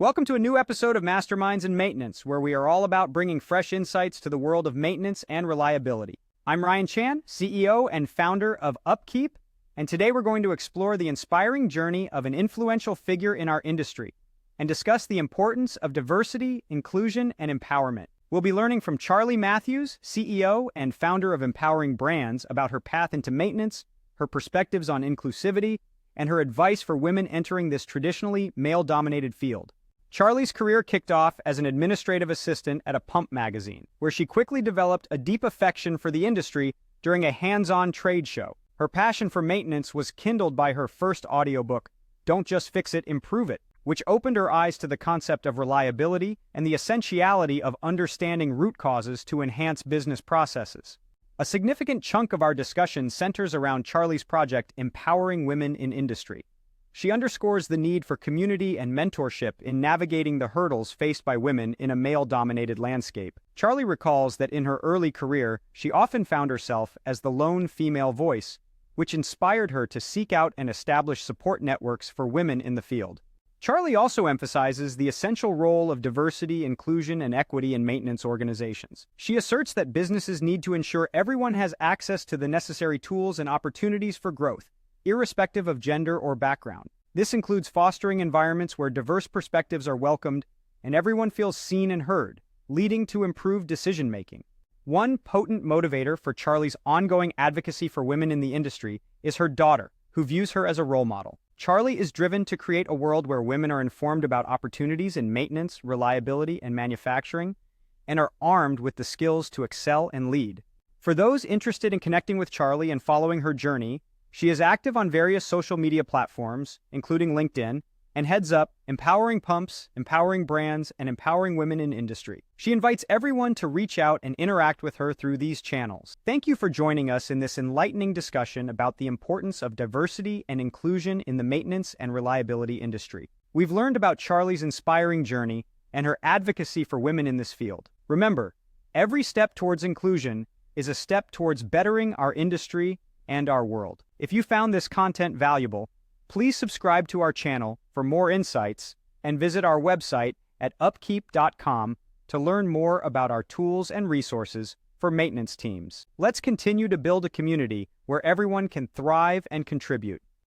Welcome to a new episode of Masterminds and Maintenance, where we are all about bringing fresh insights to the world of maintenance and reliability. I'm Ryan Chan, CEO and founder of Upkeep, and today we're going to explore the inspiring journey of an influential figure in our industry and discuss the importance of diversity, inclusion, and empowerment. We'll be learning from Charli Matthews, CEO and founder of Empowering Brands, about her path into maintenance, her perspectives on inclusivity, and her advice for women entering this traditionally male-dominated field. Charli's career kicked off as an administrative assistant at a pump magazine, where she quickly developed a deep affection for the industry during a hands-on trade show. Her passion for maintenance was kindled by her first audiobook, Don't Just Fix It, Improve It, which opened her eyes to the concept of reliability and the essentiality of understanding root causes to enhance business processes. A significant chunk of our discussion centers around Charli's project, Empowering Women in Industry. She underscores the need for community and mentorship in navigating the hurdles faced by women in a male-dominated landscape. Charli recalls that in her early career, she often found herself as the lone female voice, which inspired her to seek out and establish support networks for women in the field. Charli also emphasizes the essential role of diversity, inclusion, and equity in maintenance organizations. She asserts that businesses need to ensure everyone has access to the necessary tools and opportunities for growth, irrespective of gender or background. This includes fostering environments where diverse perspectives are welcomed and everyone feels seen and heard, leading to improved decision-making. One potent motivator for Charli's ongoing advocacy for women in the industry is her daughter, who views her as a role model. Charli is driven to create a world where women are informed about opportunities in maintenance, reliability, and manufacturing, and are armed with the skills to excel and lead. For those interested in connecting with Charli and following her journey, she is active on various social media platforms, including LinkedIn, and heads up Empowering Pumps, Empowering Brands, and Empowering Women in Industry. She invites everyone to reach out and interact with her through these channels. Thank you for joining us in this enlightening discussion about the importance of diversity and inclusion in the maintenance and reliability industry. We've learned about Charli's inspiring journey and her advocacy for women in this field. Remember, every step towards inclusion is a step towards bettering our industry and our world. If you found this content valuable, please subscribe to our channel for more insights and visit our website at upkeep.com to learn more about our tools and resources for maintenance teams. Let's continue to build a community where everyone can thrive and contribute.